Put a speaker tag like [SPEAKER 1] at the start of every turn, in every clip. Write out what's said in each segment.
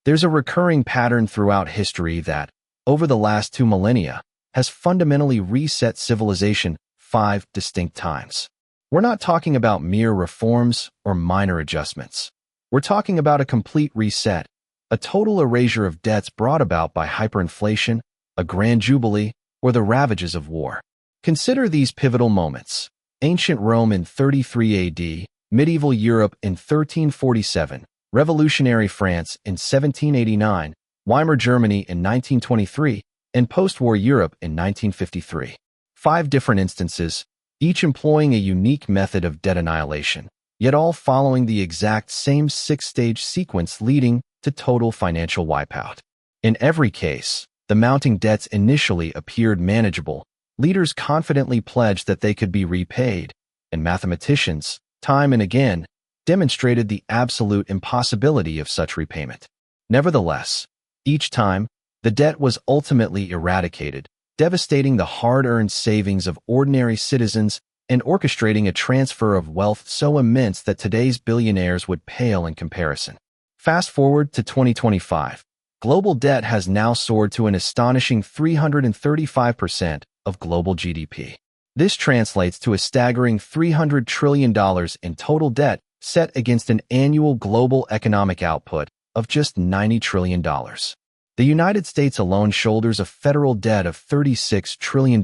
[SPEAKER 1] There's a recurring pattern throughout history that, over the last 2 millennia, has fundamentally reset civilization 5 distinct times. We're not talking about mere reforms or minor adjustments. We're talking about a complete reset, a total erasure of debts brought about by hyperinflation, a grand jubilee, or the ravages of war. Consider these pivotal moments: ancient Rome in 33 AD, medieval Europe in 1347, revolutionary France in 1789, Weimar Germany in 1923, and post-war Europe in 1953. 5 different instances, each employing a unique method of debt annihilation, yet all following the exact same 6-stage sequence leading to total financial wipeout. In every case, the mounting debts initially appeared manageable, leaders confidently pledged that they could be repaid, and mathematicians, time and again, demonstrated the absolute impossibility of such repayment. Nevertheless, each time, the debt was ultimately eradicated, devastating the hard-earned savings of ordinary citizens and orchestrating a transfer of wealth so immense that today's billionaires would pale in comparison. Fast forward to 2025. Global debt has now soared to an astonishing 335% of global GDP. This translates to a staggering $300 trillion in total debt set against an annual global economic output of just $90 trillion. The United States alone shoulders a federal debt of $36 trillion,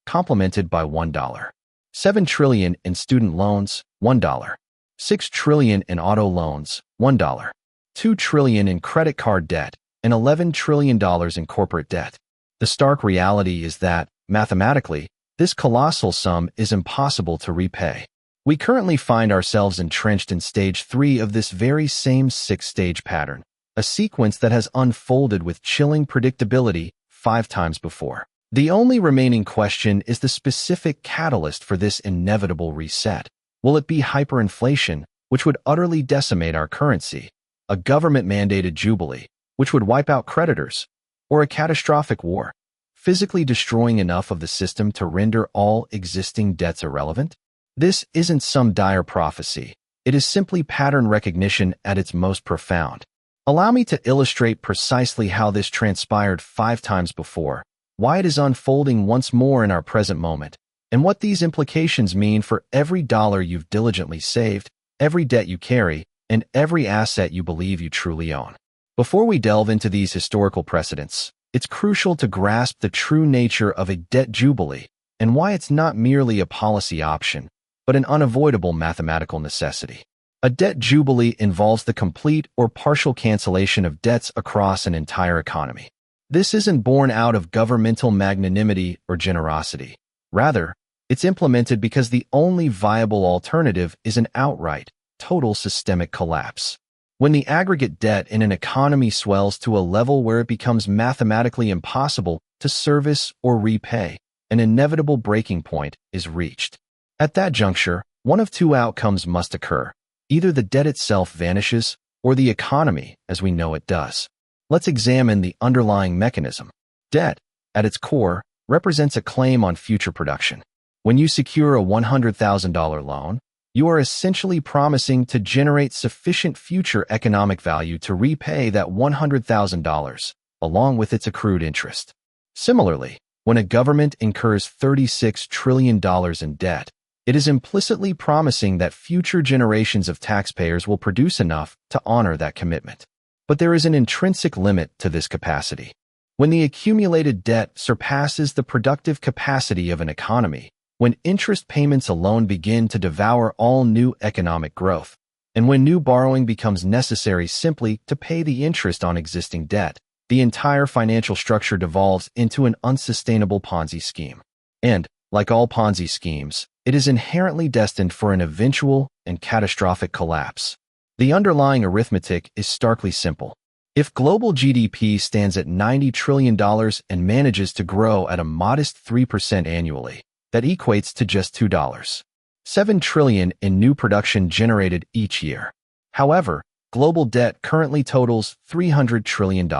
[SPEAKER 1] complemented by $1. $7 trillion in student loans, $1. $6 trillion in auto loans, $1. $2 trillion in credit card debt, and $11 trillion in corporate debt. The stark reality is that, mathematically, this colossal sum is impossible to repay. We currently find ourselves entrenched in stage 3 of this very same 6-stage pattern, a sequence that has unfolded with chilling predictability 5 times before. The only remaining question is the specific catalyst for this inevitable reset. Will it be hyperinflation, which would utterly decimate our currency, a government-mandated jubilee, which would wipe out creditors, or a catastrophic war, physically destroying enough of the system to render all existing debts irrelevant? This isn't some dire prophecy. It is simply pattern recognition at its most profound. Allow me to illustrate precisely how this transpired 5 times before, why it is unfolding once more in our present moment, and what these implications mean for every dollar you've diligently saved, every debt you carry, and every asset you believe you truly own. Before we delve into these historical precedents, it's crucial to grasp the true nature of a debt jubilee and why it's not merely a policy option, but an unavoidable mathematical necessity. A debt jubilee involves the complete or partial cancellation of debts across an entire economy. This isn't born out of governmental magnanimity or generosity. Rather, it's implemented because the only viable alternative is an outright, total systemic collapse. When the aggregate debt in an economy swells to a level where it becomes mathematically impossible to service or repay, an inevitable breaking point is reached. At that juncture, one of 2 outcomes must occur. Either the debt itself vanishes, or the economy, as we know it, does. Let's examine the underlying mechanism. Debt, at its core, represents a claim on future production. When you secure a $100,000 loan, you are essentially promising to generate sufficient future economic value to repay that $100,000, along with its accrued interest. Similarly, when a government incurs $36 trillion in debt, it is implicitly promising that future generations of taxpayers will produce enough to honor that commitment. But there is an intrinsic limit to this capacity. When the accumulated debt surpasses the productive capacity of an economy, when interest payments alone begin to devour all new economic growth, and when new borrowing becomes necessary simply to pay the interest on existing debt, the entire financial structure devolves into an unsustainable Ponzi scheme. And, like all Ponzi schemes, it is inherently destined for an eventual and catastrophic collapse. The underlying arithmetic is starkly simple. If global GDP stands at $90 trillion and manages to grow at a modest 3% annually, that equates to just $7 trillion in new production generated each year. However, global debt currently totals $300 trillion.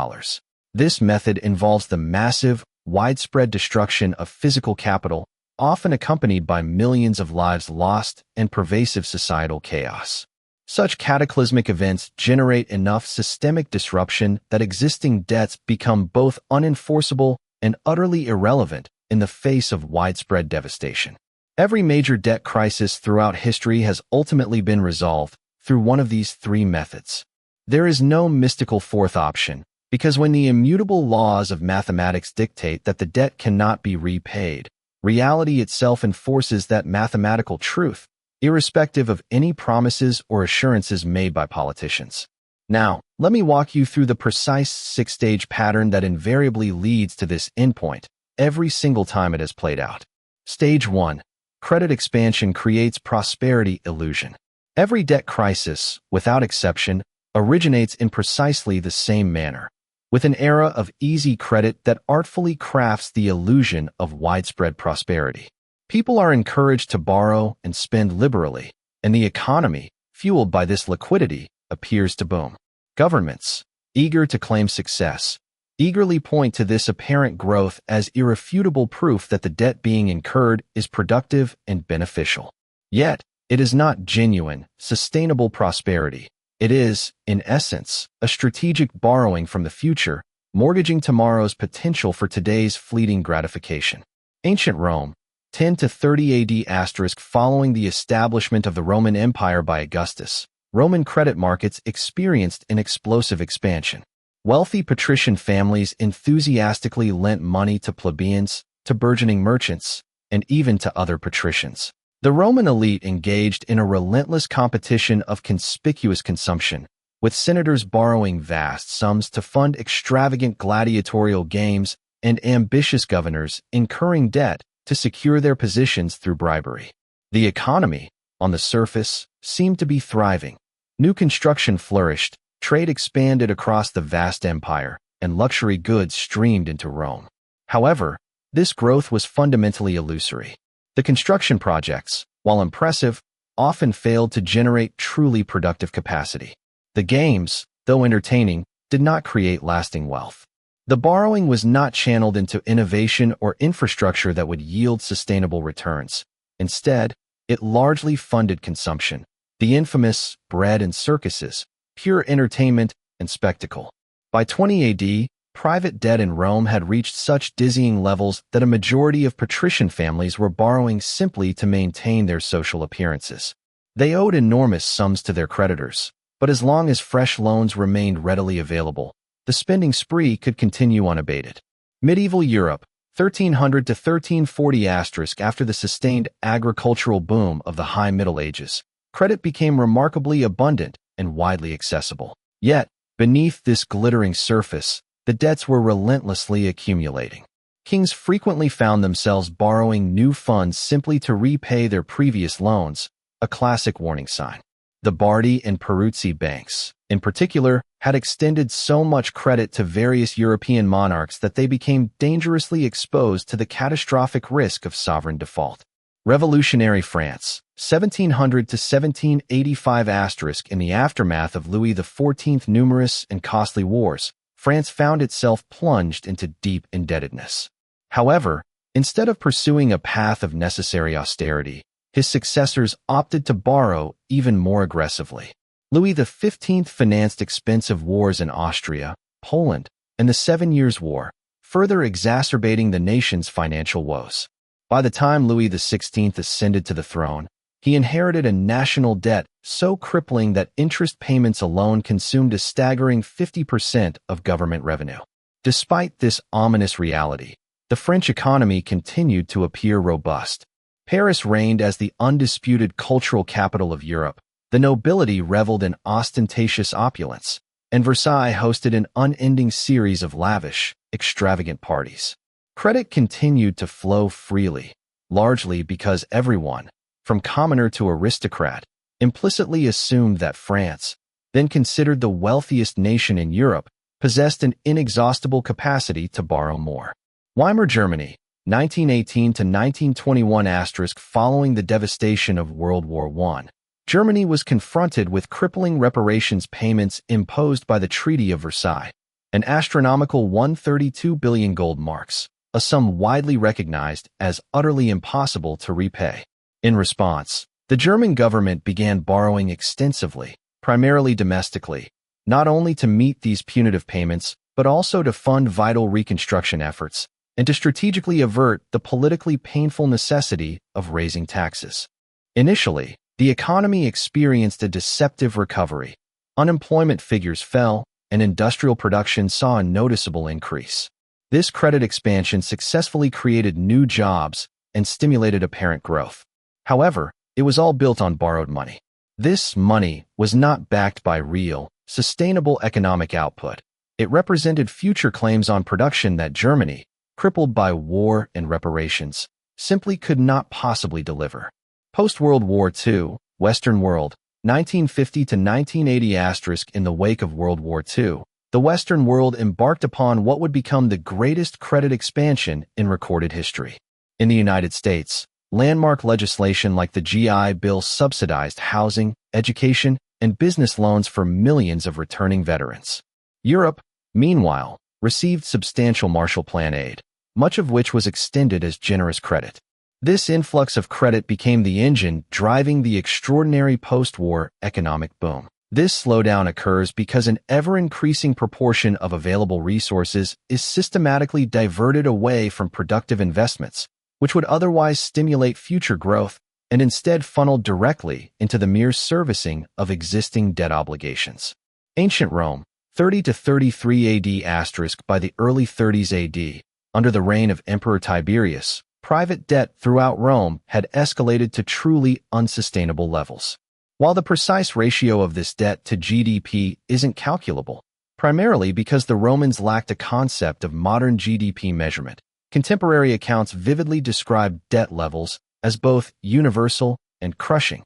[SPEAKER 1] This method involves the massive, widespread destruction of physical capital, often accompanied by millions of lives lost and pervasive societal chaos. Such cataclysmic events generate enough systemic disruption that existing debts become both unenforceable and utterly irrelevant in the face of widespread devastation. Every major debt crisis throughout history has ultimately been resolved through one of these three methods. There is no mystical fourth option, because when the immutable laws of mathematics dictate that the debt cannot be repaid, reality itself enforces that mathematical truth, irrespective of any promises or assurances made by politicians. Now, let me walk you through the precise six-stage pattern that invariably leads to this endpoint every single time it has played out. Stage 1. Credit expansion creates prosperity illusion. Every debt crisis, without exception, originates in precisely the same manner, with an era of easy credit that artfully crafts the illusion of widespread prosperity. People are encouraged to borrow and spend liberally, and the economy, fueled by this liquidity, appears to boom. Governments, eager to claim success, eagerly point to this apparent growth as irrefutable proof that the debt being incurred is productive and beneficial. Yet, it is not genuine, sustainable prosperity. It is, in essence, a strategic borrowing from the future, mortgaging tomorrow's potential for today's fleeting gratification. Ancient Rome, 10 to 30 AD *, following the establishment of the Roman Empire by Augustus, Roman credit markets experienced an explosive expansion. Wealthy patrician families enthusiastically lent money to plebeians, to burgeoning merchants, and even to other patricians. The Roman elite engaged in a relentless competition of conspicuous consumption, with senators borrowing vast sums to fund extravagant gladiatorial games and ambitious governors incurring debt to secure their positions through bribery. The economy, on the surface, seemed to be thriving. New construction flourished, trade expanded across the vast empire, and luxury goods streamed into Rome. However, this growth was fundamentally illusory. The construction projects, while impressive, often failed to generate truly productive capacity. The games, though entertaining, did not create lasting wealth. The borrowing was not channeled into innovation or infrastructure that would yield sustainable returns. Instead, it largely funded consumption, the infamous bread and circuses, pure entertainment and spectacle. By 20 AD, private debt in Rome had reached such dizzying levels that a majority of patrician families were borrowing simply to maintain their social appearances. They owed enormous sums to their creditors, but as long as fresh loans remained readily available, the spending spree could continue unabated. Medieval Europe, 1300 to 1340 *, after the sustained agricultural boom of the High Middle Ages, credit became remarkably abundant and widely accessible. Yet, beneath this glittering surface, the debts were relentlessly accumulating. Kings frequently found themselves borrowing new funds simply to repay their previous loans, a classic warning sign. The Bardi and Peruzzi banks, in particular, had extended so much credit to various European monarchs that they became dangerously exposed to the catastrophic risk of sovereign default. Revolutionary France, 1700 to 1785 *, in the aftermath of Louis XIV's numerous and costly wars, France found itself plunged into deep indebtedness. However, instead of pursuing a path of necessary austerity, his successors opted to borrow even more aggressively. Louis XV financed expensive wars in Austria, Poland, and the 7 Years' War, further exacerbating the nation's financial woes. By the time Louis XVI ascended to the throne, he inherited a national debt so crippling that interest payments alone consumed a staggering 50% of government revenue. Despite this ominous reality, the French economy continued to appear robust. Paris reigned as the undisputed cultural capital of Europe. The nobility reveled in ostentatious opulence, and Versailles hosted an unending series of lavish, extravagant parties. Credit continued to flow freely, largely because everyone, from commoner to aristocrat, implicitly assumed that France, then considered the wealthiest nation in Europe, possessed an inexhaustible capacity to borrow more. Weimar Germany, 1918 to 1921 *, following the devastation of World War I, Germany was confronted with crippling reparations payments imposed by the Treaty of Versailles, an astronomical 132 billion gold marks, a sum widely recognized as utterly impossible to repay. In response, The German government began borrowing extensively, primarily domestically, not only to meet these punitive payments, but also to fund vital reconstruction efforts and to strategically avert the politically painful necessity of raising taxes. Initially, the economy experienced a deceptive recovery. Unemployment figures fell, and industrial production saw a noticeable increase. This credit expansion successfully created new jobs and stimulated apparent growth. However, it was all built on borrowed money. This money was not backed by real, sustainable economic output. It represented future claims on production that Germany, crippled by war and reparations, simply could not possibly deliver. Post-World War II, Western world, 1950 to 1980 *. In the wake of World War II, the Western world embarked upon what would become the greatest credit expansion in recorded history. In the United States, landmark legislation like the GI Bill subsidized housing, education, and business loans for millions of returning veterans. Europe, meanwhile, received substantial Marshall Plan aid, much of which was extended as generous credit. This influx of credit became the engine driving the extraordinary post-war economic boom. This slowdown occurs because an ever-increasing proportion of available resources is systematically diverted away from productive investments, which would otherwise stimulate future growth, and instead funneled directly into the mere servicing of existing debt obligations. Ancient Rome, 30 to 33 AD*. By the early 30s AD, under the reign of Emperor Tiberius, private debt throughout Rome had escalated to truly unsustainable levels. While the precise ratio of this debt to GDP isn't calculable, primarily because the Romans lacked a concept of modern GDP measurement, contemporary accounts vividly describe debt levels as both universal and crushing.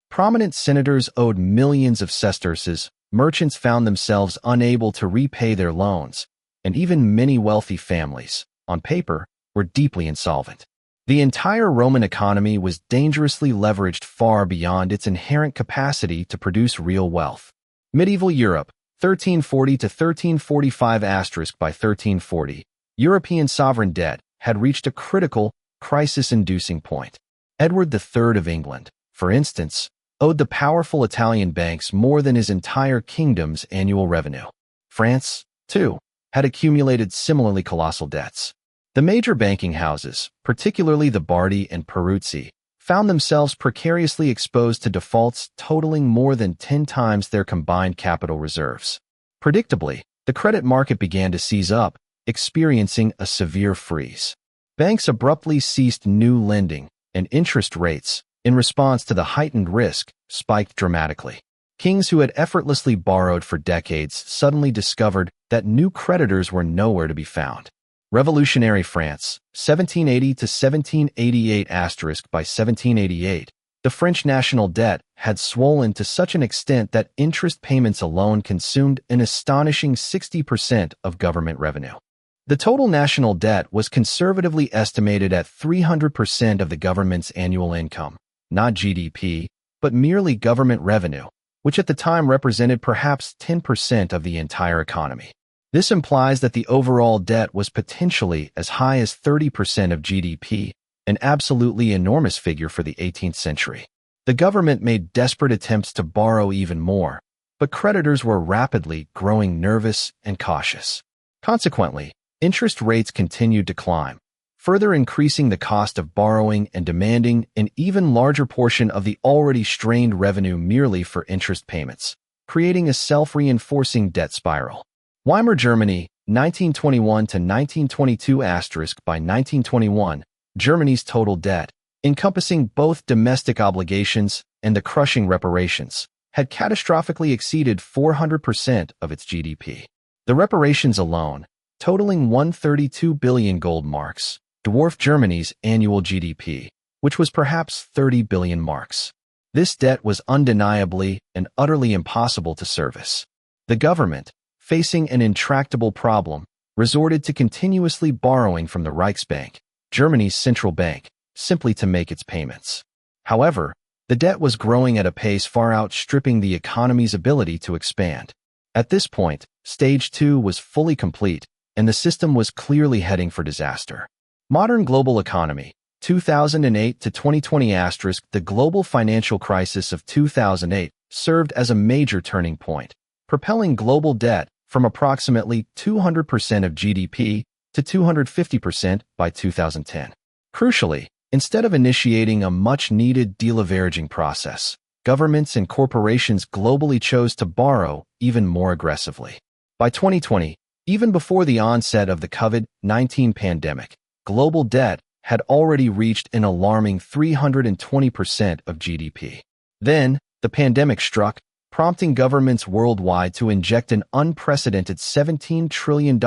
[SPEAKER 1] Prominent senators owed millions of sesterces, merchants found themselves unable to repay their loans, and even many wealthy families, on paper, were deeply insolvent. The entire Roman economy was dangerously leveraged far beyond its inherent capacity to produce real wealth. Medieval Europe, 1340 to 1345 *. By 1340, European sovereign debt had reached a critical, crisis-inducing point. Edward III of England, for instance, owed the powerful Italian banks more than his entire kingdom's annual revenue. France, too, had accumulated similarly colossal debts. The major banking houses, particularly the Bardi and Peruzzi, found themselves precariously exposed to defaults totaling more than 10 times their combined capital reserves. Predictably, the credit market began to seize up, experiencing a severe freeze. Banks abruptly ceased new lending, and interest rates, in response to the heightened risk, spiked dramatically. Kings who had effortlessly borrowed for decades suddenly discovered that new creditors were nowhere to be found. Revolutionary France, 1780 to 1788 *. By 1788, the French national debt had swollen to such an extent that interest payments alone consumed an astonishing 60% of government revenue. The total national debt was conservatively estimated at 300% of the government's annual income, not GDP, but merely government revenue, which at the time represented perhaps 10% of the entire economy. This implies that the overall debt was potentially as high as 30% of GDP, an absolutely enormous figure for the 18th century. The government made desperate attempts to borrow even more, but creditors were rapidly growing nervous and cautious. Consequently, interest rates continued to climb, further increasing the cost of borrowing and demanding an even larger portion of the already strained revenue merely for interest payments, creating a self-reinforcing debt spiral. Weimar Germany, 1921 to 1922 *. By 1921, Germany's total debt, encompassing both domestic obligations and the crushing reparations, had catastrophically exceeded 400% of its GDP. The reparations alone, totaling 132 billion gold marks, dwarfed Germany's annual GDP, which was perhaps 30 billion marks. This debt was undeniably and utterly impossible to service. The government, facing an intractable problem, resorted to continuously borrowing from the Reichsbank, Germany's central bank, simply to make its payments. However, the debt was growing at a pace far outstripping the economy's ability to expand. At this point, Stage 2 was fully complete, and the system was clearly heading for disaster. Modern global economy, 2008 to 2020 the global financial crisis of 2008 served as a major turning point, propelling global debt from approximately 200% of GDP to 250% by 2010. Crucially, instead of initiating a much-needed deleveraging process, governments and corporations globally chose to borrow even more aggressively. By 2020, even before the onset of the COVID-19 pandemic, global debt had already reached an alarming 320% of GDP. Then, the pandemic struck, prompting governments worldwide to inject an unprecedented $17 trillion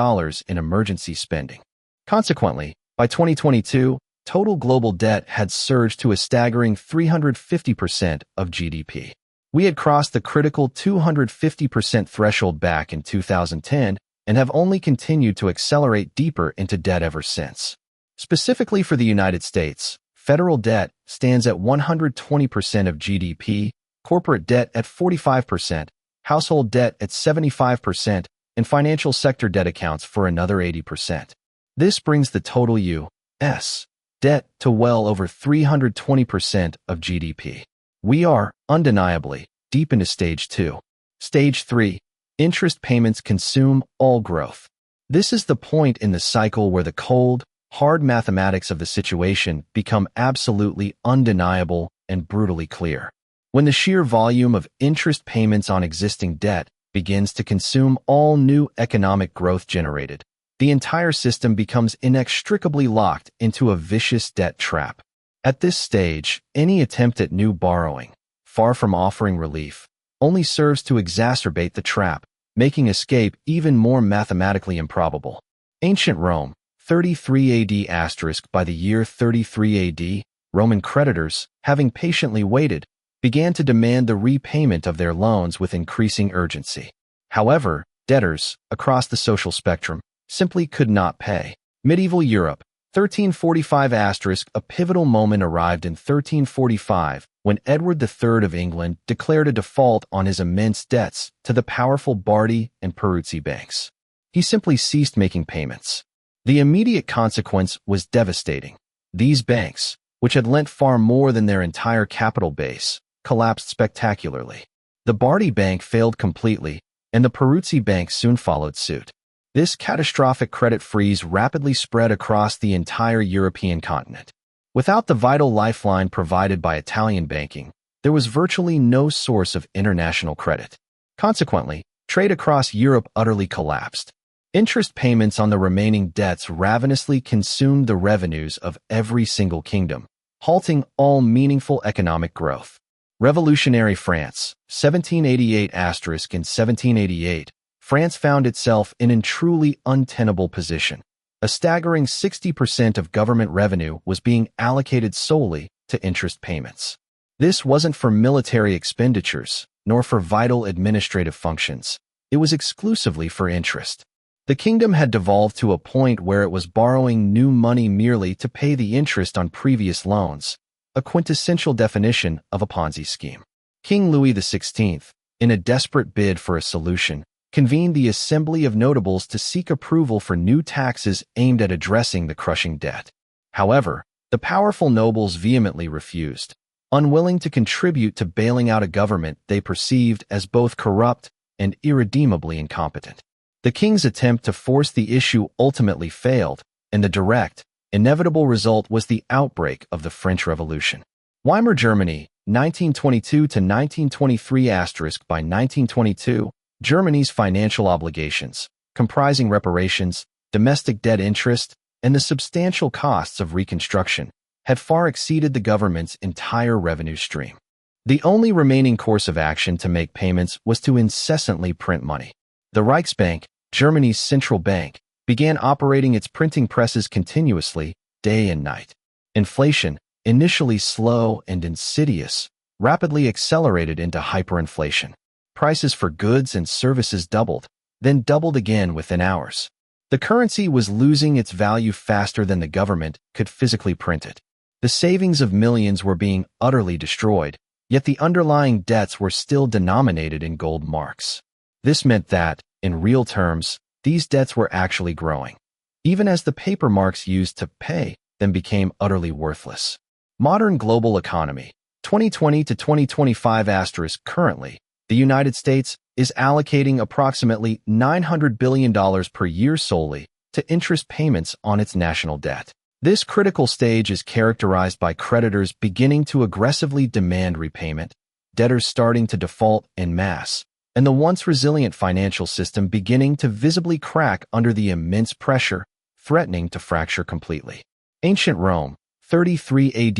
[SPEAKER 1] in emergency spending. Consequently, by 2022, total global debt had surged to a staggering 350% of GDP. We had crossed the critical 250% threshold back in 2010 and have only continued to accelerate deeper into debt ever since. Specifically for the United States, federal debt stands at 120% of GDP, corporate debt at 45%, household debt at 75%, and financial sector debt accounts for another 80%. This brings the total U.S. debt to well over 320% of GDP. We are, undeniably, deep into Stage 2. Stage 3. Interest payments consume all growth. This is the point in the cycle where the cold, hard mathematics of the situation become absolutely undeniable and brutally clear. When the sheer volume of interest payments on existing debt begins to consume all new economic growth generated, the entire system becomes inextricably locked into a vicious debt trap. At this stage, any attempt at new borrowing, far from offering relief, only serves to exacerbate the trap, making escape even more mathematically improbable. Ancient Rome, 33 AD *, by the year 33 AD, Roman creditors, having patiently waited, began to demand the repayment of their loans with increasing urgency. However, debtors, across the social spectrum, simply could not pay. Medieval Europe, 1345 *, a pivotal moment arrived in 1345 when Edward III of England declared a default on his immense debts to the powerful Bardi and Peruzzi banks. He simply ceased making payments. The immediate consequence was devastating. These banks, which had lent far more than their entire capital base, collapsed spectacularly. The Bardi Bank failed completely, and the Peruzzi Bank soon followed suit. This catastrophic credit freeze rapidly spread across the entire European continent. Without the vital lifeline provided by Italian banking, there was virtually no source of international credit. Consequently, trade across Europe utterly collapsed. Interest payments on the remaining debts ravenously consumed the revenues of every single kingdom, halting all meaningful economic growth. Revolutionary France, 1788 * in 1788, France found itself in a truly untenable position. A staggering 60% of government revenue was being allocated solely to interest payments. This wasn't for military expenditures, nor for vital administrative functions. It was exclusively for interest. The kingdom had devolved to a point where it was borrowing new money merely to pay the interest on previous loans, a quintessential definition of a Ponzi scheme. King Louis XVI, in a desperate bid for a solution, convened the Assembly of Notables to seek approval for new taxes aimed at addressing the crushing debt. However, the powerful nobles vehemently refused, unwilling to contribute to bailing out a government they perceived as both corrupt and irredeemably incompetent. The king's attempt to force the issue ultimately failed, and the direct, inevitable result was the outbreak of the French Revolution. Weimar Germany, 1922 to 1923 * by 1922, Germany's financial obligations, comprising reparations, domestic debt interest, and the substantial costs of reconstruction, had far exceeded the government's entire revenue stream. The only remaining course of action to make payments was to incessantly print money. The Reichsbank, Germany's central bank, began operating its printing presses continuously, day and night. Inflation, initially slow and insidious, rapidly accelerated into hyperinflation. Prices for goods and services doubled, then doubled again within hours. The currency was losing its value faster than the government could physically print it. The savings of millions were being utterly destroyed, yet the underlying debts were still denominated in gold marks. This meant that, in real terms, these debts were actually growing. Even as the paper marks used to pay then became utterly worthless. Modern global economy, 2020 to 2025 *. Currently, the United States is allocating approximately $900 billion per year solely to interest payments on its national debt. This critical stage is characterized by creditors beginning to aggressively demand repayment, debtors starting to default en masse, and the once resilient financial system beginning to visibly crack under the immense pressure, threatening to fracture completely. Ancient Rome, 33 AD*.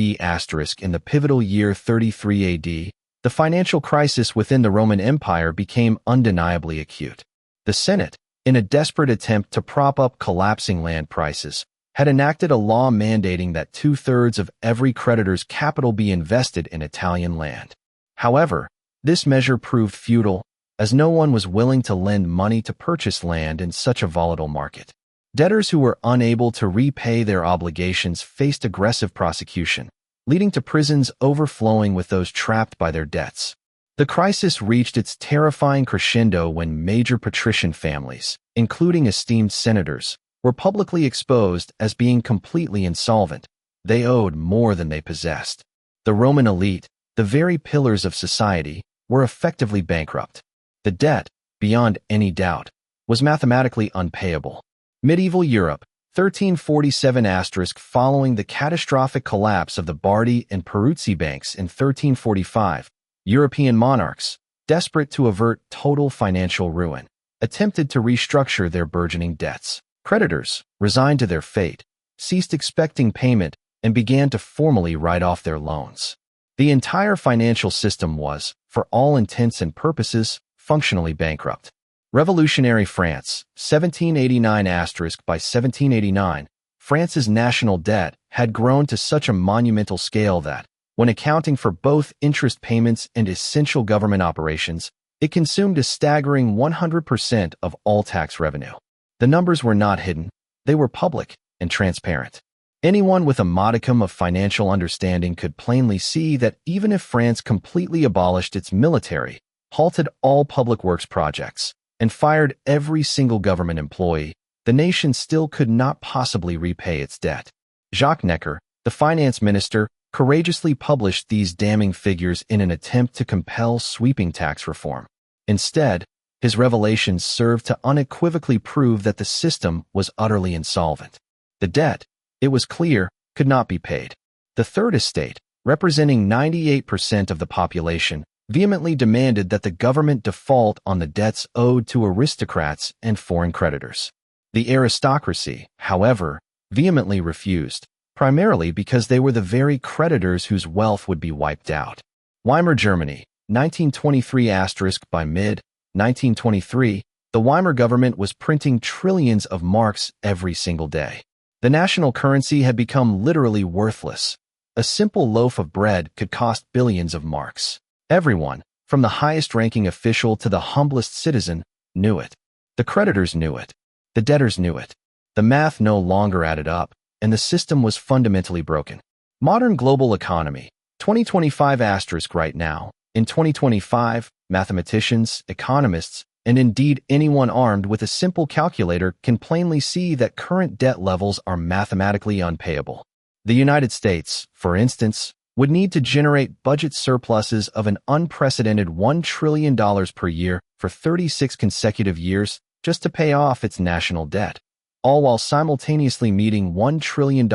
[SPEAKER 1] In the pivotal year 33 AD, the financial crisis within the Roman Empire became undeniably acute. The Senate, in a desperate attempt to prop up collapsing land prices, had enacted a law mandating that 2/3 of every creditor's capital be invested in Italian land. However, this measure proved futile, as no one was willing to lend money to purchase land in such a volatile market. Debtors who were unable to repay their obligations faced aggressive prosecution, leading to prisons overflowing with those trapped by their debts. The crisis reached its terrifying crescendo when major patrician families, including esteemed senators, were publicly exposed as being completely insolvent. They owed more than they possessed. The Roman elite, the very pillars of society, were effectively bankrupt. The debt, beyond any doubt, was mathematically unpayable. Medieval Europe, 1347 *. Following the catastrophic collapse of the Bardi and Peruzzi banks in 1345, European monarchs, desperate to avert total financial ruin, attempted to restructure their burgeoning debts. Creditors, resigned to their fate, ceased expecting payment and began to formally write off their loans. The entire financial system was, for all intents and purposes, functionally bankrupt. Revolutionary France, 1789 *. By 1789, France's national debt had grown to such a monumental scale that, when accounting for both interest payments and essential government operations, it consumed a staggering 100% of all tax revenue. The numbers were not hidden, they were public and transparent. Anyone with a modicum of financial understanding could plainly see that even if France completely abolished its military, halted all public works projects, and fired every single government employee, the nation still could not possibly repay its debt. Jacques Necker, the finance minister, courageously published these damning figures in an attempt to compel sweeping tax reform. Instead, his revelations served to unequivocally prove that the system was utterly insolvent. The debt, it was clear, could not be paid. The Third Estate, representing 98% of the population, vehemently demanded that the government default on the debts owed to aristocrats and foreign creditors. The aristocracy, however, vehemently refused, primarily because they were the very creditors whose wealth would be wiped out. Weimar Germany, 1923 *. By mid-1923, the Weimar government was printing trillions of marks every single day. The national currency had become literally worthless. A simple loaf of bread could cost billions of marks. Everyone, from the highest-ranking official to the humblest citizen, knew it. The creditors knew it. The debtors knew it. The math no longer added up, and the system was fundamentally broken. Modern global economy, 2025 * right now. In 2025, mathematicians, economists, and indeed anyone armed with a simple calculator can plainly see that current debt levels are mathematically unpayable. The United States, for instance, would need to generate budget surpluses of an unprecedented $1 trillion per year for 36 consecutive years just to pay off its national debt, all while simultaneously meeting $1 trillion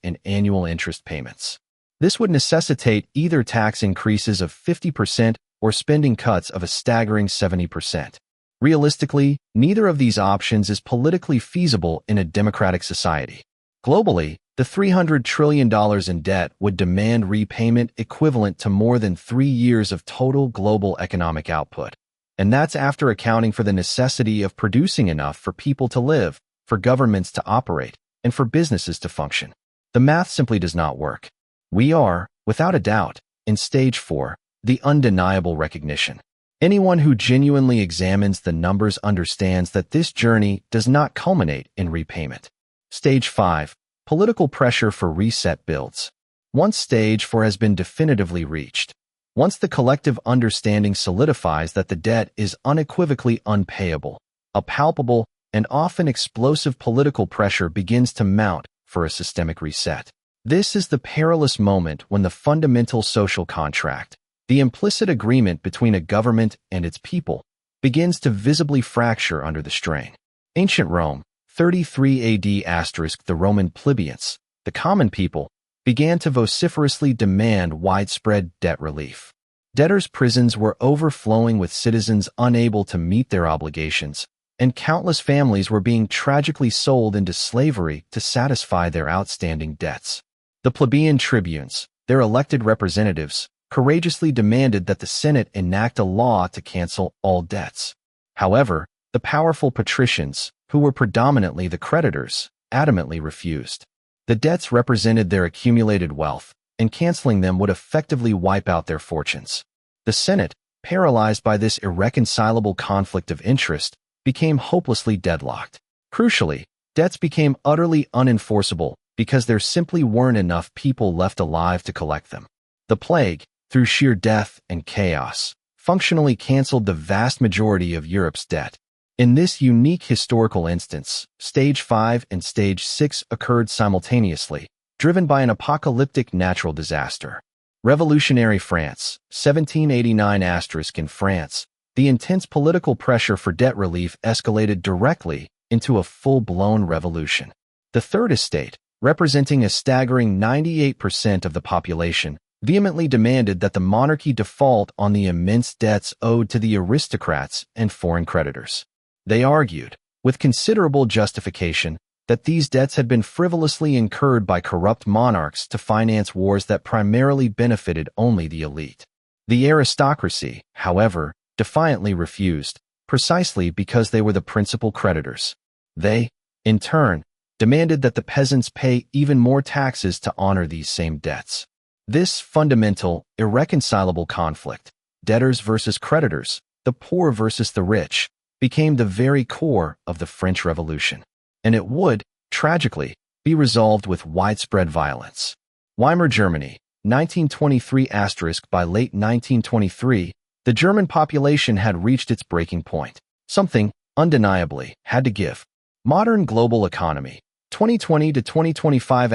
[SPEAKER 1] in annual interest payments. This would necessitate either tax increases of 50% or spending cuts of a staggering 70%. Realistically, neither of these options is politically feasible in a democratic society. Globally, the $300 trillion in debt would demand repayment equivalent to more than 3 years of total global economic output. And that's after accounting for the necessity of producing enough for people to live, for governments to operate, and for businesses to function. The math simply does not work. We are, without a doubt, in stage 4, the undeniable recognition. Anyone who genuinely examines the numbers understands that this journey does not culminate in repayment. Stage 5. Political pressure for reset builds. Once stage 4 has been definitively reached, once the collective understanding solidifies that the debt is unequivocally unpayable, a palpable and often explosive political pressure begins to mount for a systemic reset. This is the perilous moment when the fundamental social contract, the implicit agreement between a government and its people, begins to visibly fracture under the strain. Ancient Rome, 33 AD*, the Roman plebeians, the common people, began to vociferously demand widespread debt relief. Debtors' prisons were overflowing with citizens unable to meet their obligations, and countless families were being tragically sold into slavery to satisfy their outstanding debts. The plebeian tribunes, their elected representatives, courageously demanded that the Senate enact a law to cancel all debts. However, the powerful patricians, who were predominantly the creditors, adamantly refused. The debts represented their accumulated wealth, and canceling them would effectively wipe out their fortunes. The Senate, paralyzed by this irreconcilable conflict of interest, became hopelessly deadlocked. Crucially, debts became utterly unenforceable because there simply weren't enough people left alive to collect them. The plague, through sheer death and chaos, functionally canceled the vast majority of Europe's debt. In this unique historical instance, Stage 5 and Stage 6 occurred simultaneously, driven by an apocalyptic natural disaster. Revolutionary France, 1789 * in France, the intense political pressure for debt relief escalated directly into a full-blown revolution. The Third Estate, representing a staggering 98% of the population, vehemently demanded that the monarchy default on the immense debts owed to the aristocrats and foreign creditors. They argued, with considerable justification, that these debts had been frivolously incurred by corrupt monarchs to finance wars that primarily benefited only the elite. The aristocracy, however, defiantly refused, precisely because they were the principal creditors. They, in turn, demanded that the peasants pay even more taxes to honor these same debts. This fundamental, irreconcilable conflict, debtors versus creditors, the poor versus the rich, became the very core of the French Revolution. And it would, tragically, be resolved with widespread violence. Weimar Germany, 1923 * by late 1923, the German population had reached its breaking point. Something, undeniably, had to give. Modern global economy, 2020 to 2025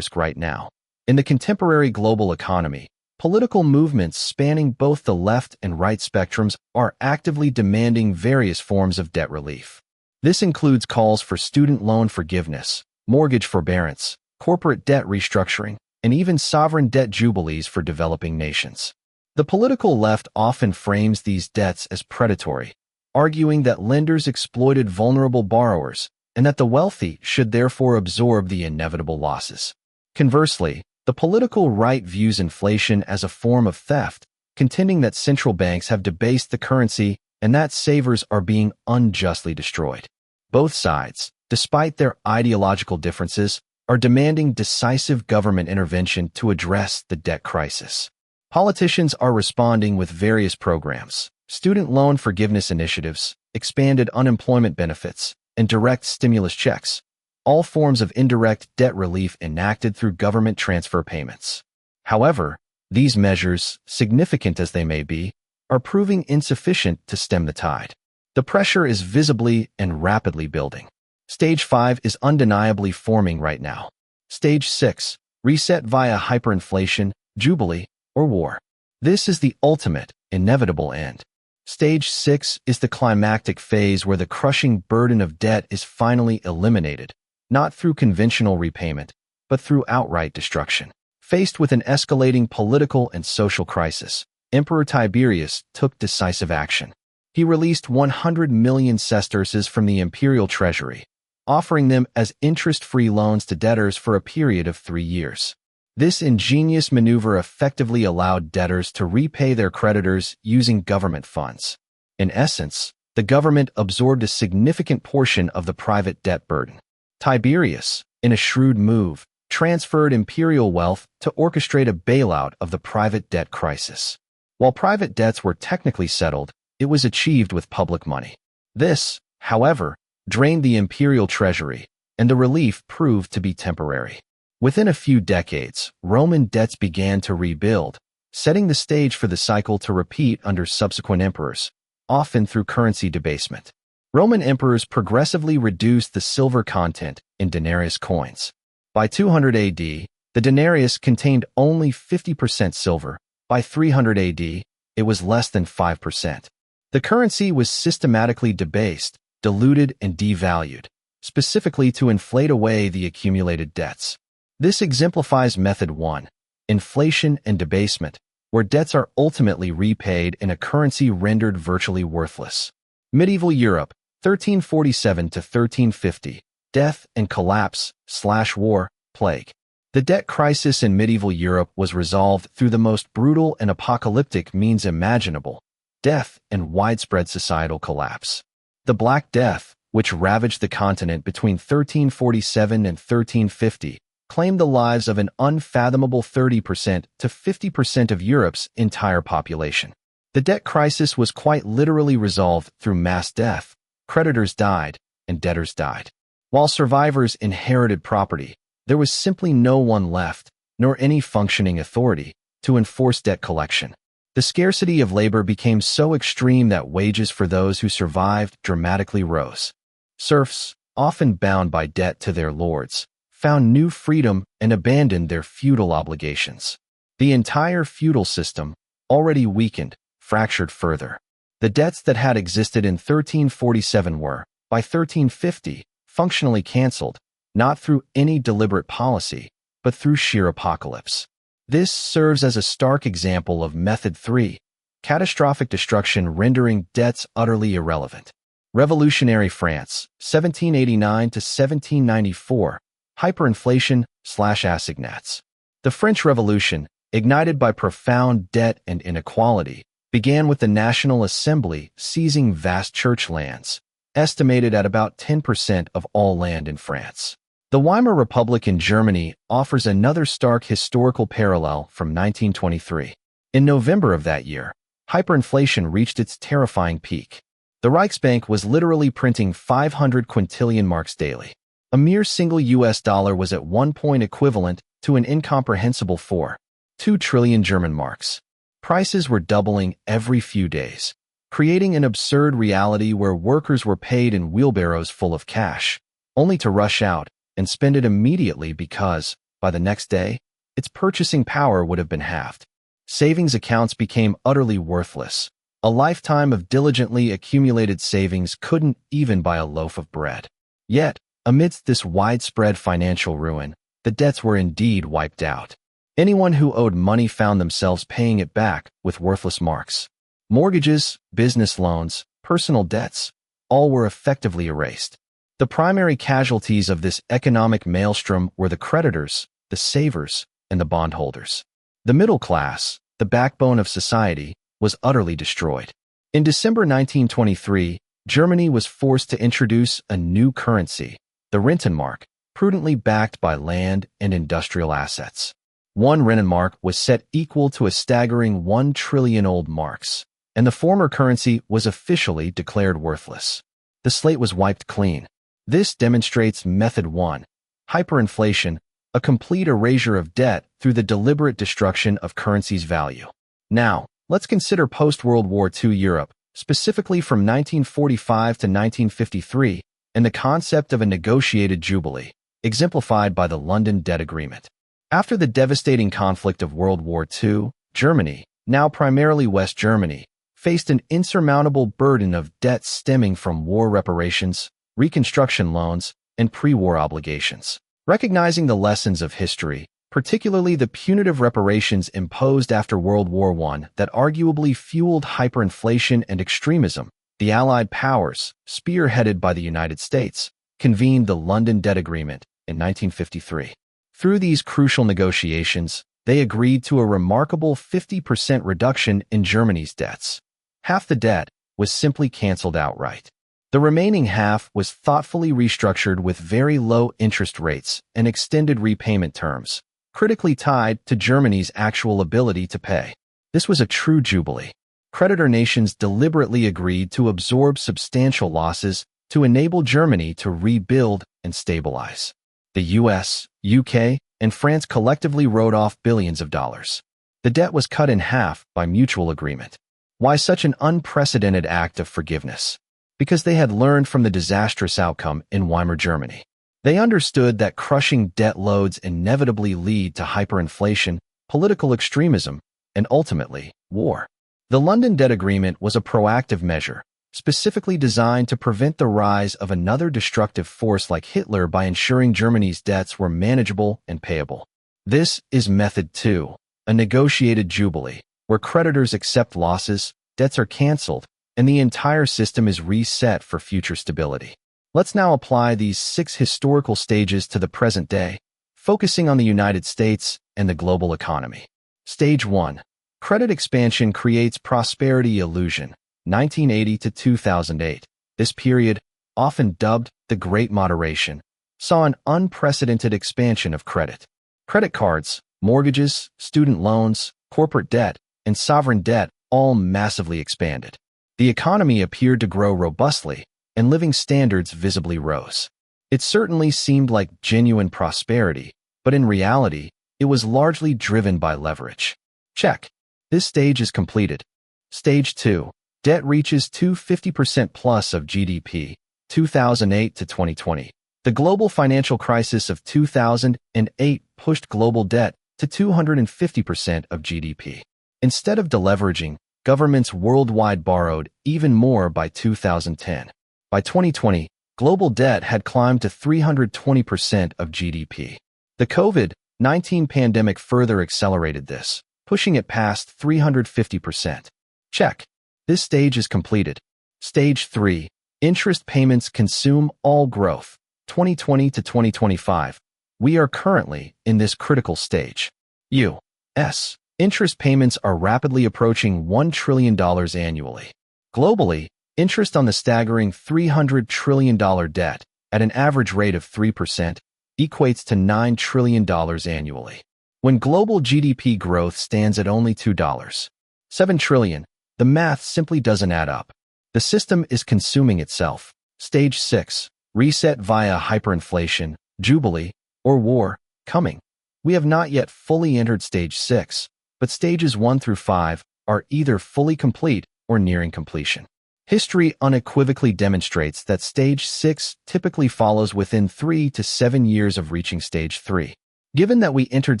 [SPEAKER 1] * right now. In the contemporary global economy, political movements spanning both the left and right spectrums are actively demanding various forms of debt relief. This includes calls for student loan forgiveness, mortgage forbearance, corporate debt restructuring, and even sovereign debt jubilees for developing nations. The political left often frames these debts as predatory, arguing that lenders exploited vulnerable borrowers and that the wealthy should therefore absorb the inevitable losses. Conversely, the political right views inflation as a form of theft, contending that central banks have debased the currency and that savers are being unjustly destroyed. Both sides, despite their ideological differences, are demanding decisive government intervention to address the debt crisis. Politicians are responding with various programs, student loan forgiveness initiatives, expanded unemployment benefits, and direct stimulus checks, all forms of indirect debt relief enacted through government transfer payments. However, these measures, significant as they may be, are proving insufficient to stem the tide. The pressure is visibly and rapidly building. Stage 5 is undeniably forming right now. Stage 6, reset via hyperinflation, jubilee, or war. This is the ultimate, inevitable end. Stage 6 is the climactic phase where the crushing burden of debt is finally eliminated, not through conventional repayment, but through outright destruction. Faced with an escalating political and social crisis, Emperor Tiberius took decisive action. He released 100 million sesterces from the imperial treasury, offering them as interest-free loans to debtors for a period of 3 years. This ingenious maneuver effectively allowed debtors to repay their creditors using government funds. In essence, the government absorbed a significant portion of the private debt burden. Tiberius, in a shrewd move, transferred imperial wealth to orchestrate a bailout of the private debt crisis. While private debts were technically settled, it was achieved with public money. This, however, drained the imperial treasury, and the relief proved to be temporary. Within a few decades, Roman debts began to rebuild, setting the stage for the cycle to repeat under subsequent emperors, often through currency debasement. Roman emperors progressively reduced the silver content in denarius coins. By 200 AD, the denarius contained only 50% silver. By 300 AD, it was less than 5%. The currency was systematically debased, diluted, and devalued, specifically to inflate away the accumulated debts. This exemplifies Method 1, inflation and debasement, where debts are ultimately repaid in a currency rendered virtually worthless. Medieval Europe, 1347 to 1350, death and collapse/war, plague. The debt crisis in medieval Europe was resolved through the most brutal and apocalyptic means imaginable: death and widespread societal collapse. The Black Death, which ravaged the continent between 1347 and 1350, claimed the lives of an unfathomable 30% to 50% of Europe's entire population. The debt crisis was quite literally resolved through mass death. Creditors died, and debtors died. While survivors inherited property, there was simply no one left, nor any functioning authority, to enforce debt collection. The scarcity of labor became so extreme that wages for those who survived dramatically rose. Serfs, often bound by debt to their lords, found new freedom and abandoned their feudal obligations. The entire feudal system, already weakened, fractured further. The debts that had existed in 1347 were, by 1350, functionally cancelled, not through any deliberate policy, but through sheer apocalypse. This serves as a stark example of Method 3, catastrophic destruction rendering debts utterly irrelevant. Revolutionary France, 1789 to 1794, hyperinflation/assignats. The French Revolution, ignited by profound debt and inequality, began with the National Assembly seizing vast church lands, estimated at about 10% of all land in France. The Weimar Republic in Germany offers another stark historical parallel from 1923. In November of that year, hyperinflation reached its terrifying peak. The Reichsbank was literally printing 500 quintillion marks daily. A mere single US dollar was at one point equivalent to an incomprehensible 4.2 trillion German marks. Prices were doubling every few days, creating an absurd reality where workers were paid in wheelbarrows full of cash, only to rush out and spend it immediately because, by the next day, its purchasing power would have been halved. Savings accounts became utterly worthless. A lifetime of diligently accumulated savings couldn't even buy a loaf of bread. Yet, amidst this widespread financial ruin, the debts were indeed wiped out. Anyone who owed money found themselves paying it back with worthless marks. Mortgages, business loans, personal debts, all were effectively erased. The primary casualties of this economic maelstrom were the creditors, the savers, and the bondholders. The middle class, the backbone of society, was utterly destroyed. In December 1923, Germany was forced to introduce a new currency, the Rentenmark, prudently backed by land and industrial assets. One Rentenmark was set equal to a staggering 1 trillion old marks, and the former currency was officially declared worthless. The slate was wiped clean. This demonstrates Method 1, hyperinflation, a complete erasure of debt through the deliberate destruction of currency's value. Now, let's consider post-World War II Europe, specifically from 1945 to 1953, and the concept of a negotiated jubilee, exemplified by the London Debt Agreement. After the devastating conflict of World War II, Germany, now primarily West Germany, faced an insurmountable burden of debts stemming from war reparations, reconstruction loans, and pre-war obligations. Recognizing the lessons of history, particularly the punitive reparations imposed after World War I that arguably fueled hyperinflation and extremism, the Allied powers, spearheaded by the United States, convened the London Debt Agreement in 1953. Through these crucial negotiations, they agreed to a remarkable 50% reduction in Germany's debts. Half the debt was simply canceled outright. The remaining half was thoughtfully restructured with very low interest rates and extended repayment terms, critically tied to Germany's actual ability to pay. This was a true jubilee. Creditor nations deliberately agreed to absorb substantial losses to enable Germany to rebuild and stabilize. The US, UK, and France collectively wrote off billions of dollars. The debt was cut in half by mutual agreement. Why such an unprecedented act of forgiveness? Because they had learned from the disastrous outcome in Weimar Germany. They understood that crushing debt loads inevitably lead to hyperinflation, political extremism, and ultimately, war. The London Debt Agreement was a proactive measure, specifically designed to prevent the rise of another destructive force like Hitler by ensuring Germany's debts were manageable and payable. This is Method 2, a negotiated jubilee, where creditors accept losses, debts are canceled, and the entire system is reset for future stability. Let's now apply these 6 historical stages to the present day, focusing on the United States and the global economy. Stage 1. Credit expansion creates prosperity illusion, 1980 to 2008. This period, often dubbed the Great Moderation, saw an unprecedented expansion of credit. Credit cards, mortgages, student loans, corporate debt, and sovereign debt all massively expanded. The economy appeared to grow robustly, and living standards visibly rose. It certainly seemed like genuine prosperity, but in reality, it was largely driven by leverage. Check. This stage is completed. Stage 2. Debt reaches 250% plus of GDP, 2008 to 2020. The global financial crisis of 2008 pushed global debt to 250% of GDP. Instead of deleveraging, governments worldwide borrowed even more by 2010. By 2020, global debt had climbed to 320% of GDP. The COVID-19 pandemic further accelerated this, pushing it past 350%. Check. This stage is completed. Stage 3. Interest payments consume all growth, 2020 to 2025. We are currently in this critical stage. U.S. interest payments are rapidly approaching $1 trillion annually. Globally, interest on the staggering $300 trillion debt, at an average rate of 3%, equates to $9 trillion annually. When global GDP growth stands at only $7 trillion, the math simply doesn't add up. The system is consuming itself. Stage 6. Reset via hyperinflation, jubilee, or war, coming. We have not yet fully entered Stage 6, but Stages 1 through 5 are either fully complete or nearing completion. History unequivocally demonstrates that Stage 6 typically follows within 3 to 7 years of reaching Stage 3. Given that we entered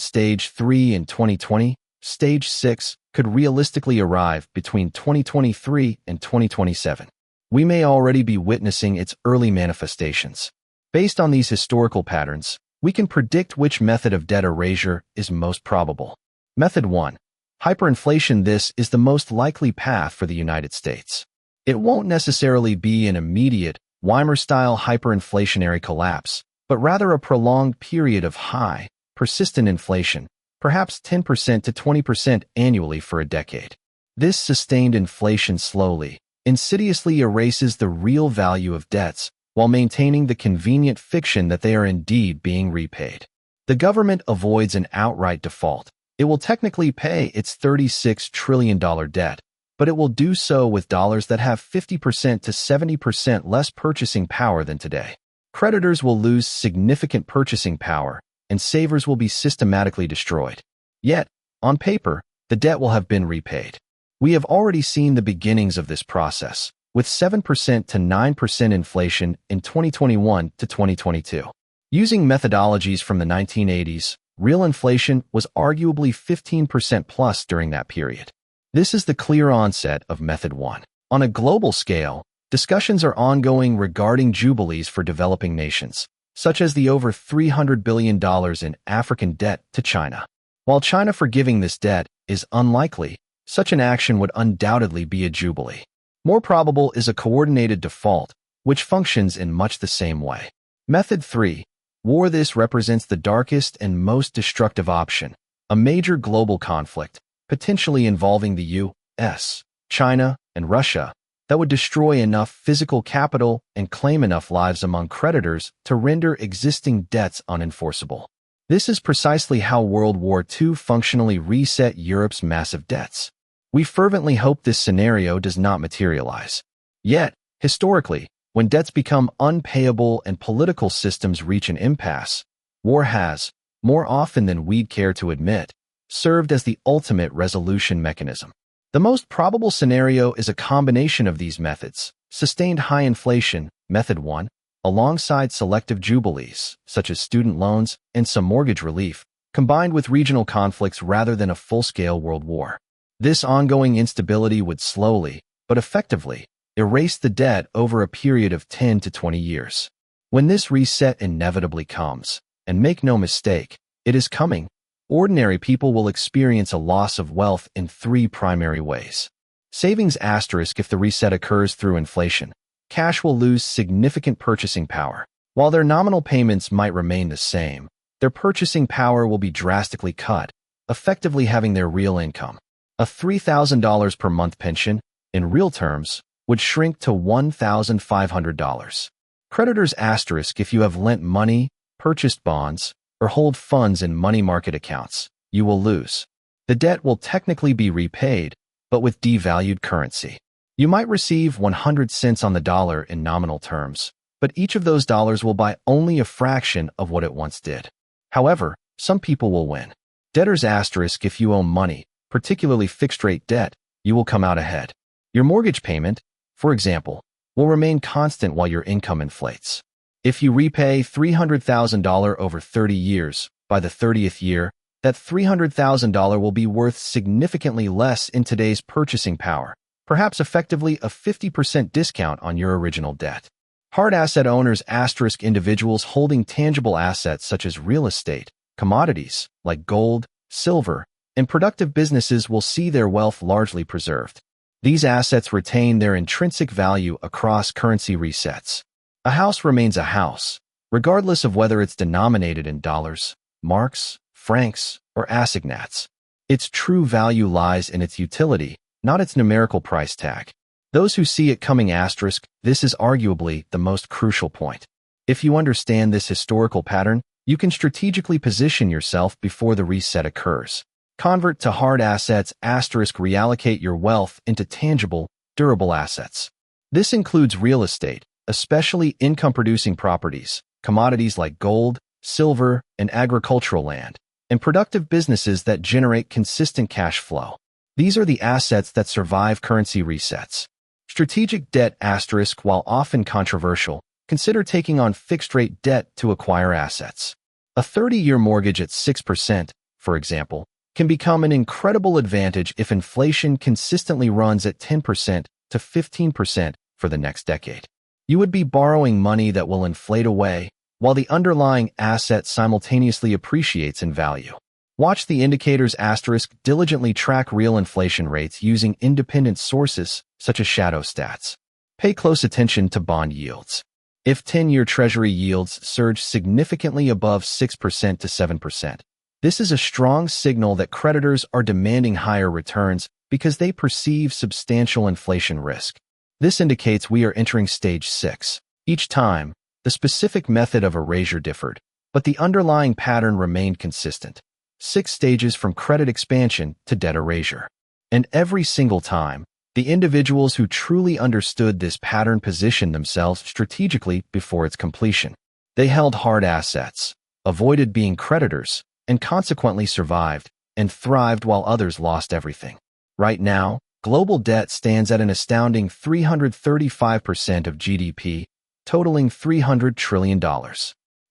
[SPEAKER 1] Stage 3 in 2020, Stage 6 could realistically arrive between 2023 and 2027. We may already be witnessing its early manifestations. Based on these historical patterns, we can predict which method of debt erasure is most probable. Method 1. Hyperinflation. This is the most likely path for the United States. It won't necessarily be an immediate, Weimar-style hyperinflationary collapse, but rather a prolonged period of high, persistent inflation, perhaps 10% to 20% annually for a decade. This sustained inflation slowly, insidiously erases the real value of debts while maintaining the convenient fiction that they are indeed being repaid. The government avoids an outright default. It will technically pay its $36 trillion debt, but it will do so with dollars that have 50% to 70% less purchasing power than today. Creditors will lose significant purchasing power, and savers will be systematically destroyed. Yet, on paper, the debt will have been repaid. We have already seen the beginnings of this process, with 7% to 9% inflation in 2021 to 2022. Using methodologies from the 1980s, real inflation was arguably 15% plus during that period. This is the clear onset of Method 1. On a global scale, discussions are ongoing regarding jubilees for developing nations, such as the over $300 billion in African debt to China. While China forgiving this debt is unlikely, such an action would undoubtedly be a jubilee. More probable is a coordinated default, which functions in much the same way. Method 3. War. This represents the darkest and most destructive option, a major global conflict, potentially involving the U.S., China, and Russia, that would destroy enough physical capital and claim enough lives among creditors to render existing debts unenforceable. This is precisely how World War II functionally reset Europe's massive debts. We fervently hope this scenario does not materialize. Yet, historically, when debts become unpayable and political systems reach an impasse, war has, more often than we'd care to admit, served as the ultimate resolution mechanism. The most probable scenario is a combination of these methods: sustained high inflation, Method 1, alongside selective jubilees, such as student loans and some mortgage relief, combined with regional conflicts rather than a full-scale world war. This ongoing instability would slowly, but effectively, erase the debt over a period of 10 to 20 years. When this reset inevitably comes, and make no mistake, it is coming, ordinary people will experience a loss of wealth in three primary ways. Savings asterisk. If the reset occurs through inflation, cash will lose significant purchasing power. While their nominal payments might remain the same, their purchasing power will be drastically cut, effectively having their real income. A $3,000 per month pension, in real terms, would shrink to $1,500. Creditors asterisk. If you have lent money, purchased bonds, or hold funds in money market accounts, you will lose. The debt will technically be repaid, but with devalued currency. You might receive 100 cents on the dollar in nominal terms, but each of those dollars will buy only a fraction of what it once did. However, some people will win. Debtors asterisk. If you owe money, particularly fixed-rate debt, you will come out ahead. Your mortgage payment, for example, will remain constant while your income inflates. If you repay $300,000 over 30 years, by the 30th year, that $300,000 will be worth significantly less in today's purchasing power, perhaps effectively a 50% discount on your original debt. Hard asset owners asterisk. Individuals holding tangible assets such as real estate, commodities like gold, silver, and productive businesses will see their wealth largely preserved. These assets retain their intrinsic value across currency resets. A house remains a house, regardless of whether it's denominated in dollars, marks, francs, or assignats. Its true value lies in its utility, not its numerical price tag. Those who see it coming asterisk. This is arguably the most crucial point. If you understand this historical pattern, you can strategically position yourself before the reset occurs. Convert to hard assets asterisk. Reallocate your wealth into tangible, durable assets. This includes real estate, especially income-producing properties, commodities like gold, silver, and agricultural land, and productive businesses that generate consistent cash flow. These are the assets that survive currency resets. Strategic debt asterisk. While often controversial, consider taking on fixed-rate debt to acquire assets. A 30-year mortgage at 6%, for example, can become an incredible advantage if inflation consistently runs at 10% to 15% for the next decade. You would be borrowing money that will inflate away, while the underlying asset simultaneously appreciates in value. Watch the indicators asterisk. Diligently track real inflation rates using independent sources such as shadow stats. Pay close attention to bond yields. If 10-year Treasury yields surge significantly above 6% to 7%, this is a strong signal that creditors are demanding higher returns because they perceive substantial inflation risk. This indicates we are entering stage 6. Each time, the specific method of erasure differed, but the underlying pattern remained consistent. 6 stages from credit expansion to debt erasure. And every single time, the individuals who truly understood this pattern positioned themselves strategically before its completion. They held hard assets, avoided being creditors, and consequently survived and thrived while others lost everything. Right now, global debt stands at an astounding 335% of GDP, totaling $300 trillion.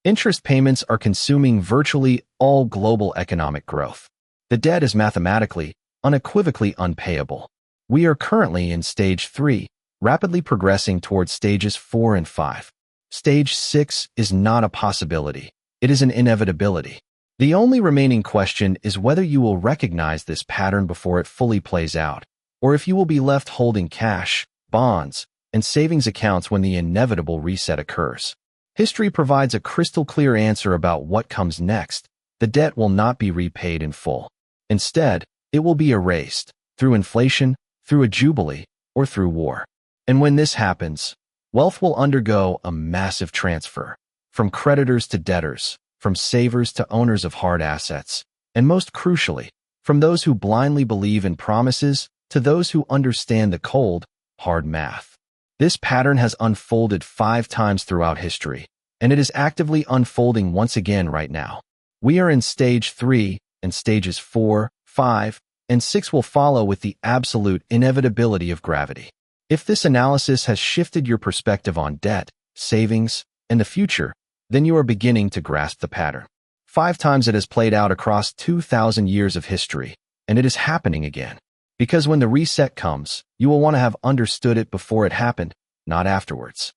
[SPEAKER 1] Interest payments are consuming virtually all global economic growth. The debt is mathematically, unequivocally unpayable. We are currently in stage 3, rapidly progressing towards stages 4 and 5. Stage 6 is not a possibility. It is an inevitability. The only remaining question is whether you will recognize this pattern before it fully plays out, or if you will be left holding cash, bonds, and savings accounts when the inevitable reset occurs. History provides a crystal-clear answer about what comes next. The debt will not be repaid in full. Instead, it will be erased, through inflation, through a jubilee, or through war. And when this happens, wealth will undergo a massive transfer, from creditors to debtors, from savers to owners of hard assets, and most crucially, from those who blindly believe in promises to those who understand the cold, hard math. This pattern has unfolded 5 times throughout history, and it is actively unfolding once again right now. We are in stage 3, and stages 4, 5, and 6 will follow with the absolute inevitability of gravity. If this analysis has shifted your perspective on debt, savings, in the future, then you are beginning to grasp the pattern. 5 times it has played out across 2,000 years of history, and it is happening again. Because when the reset comes, you will want to have understood it before it happened, not afterwards.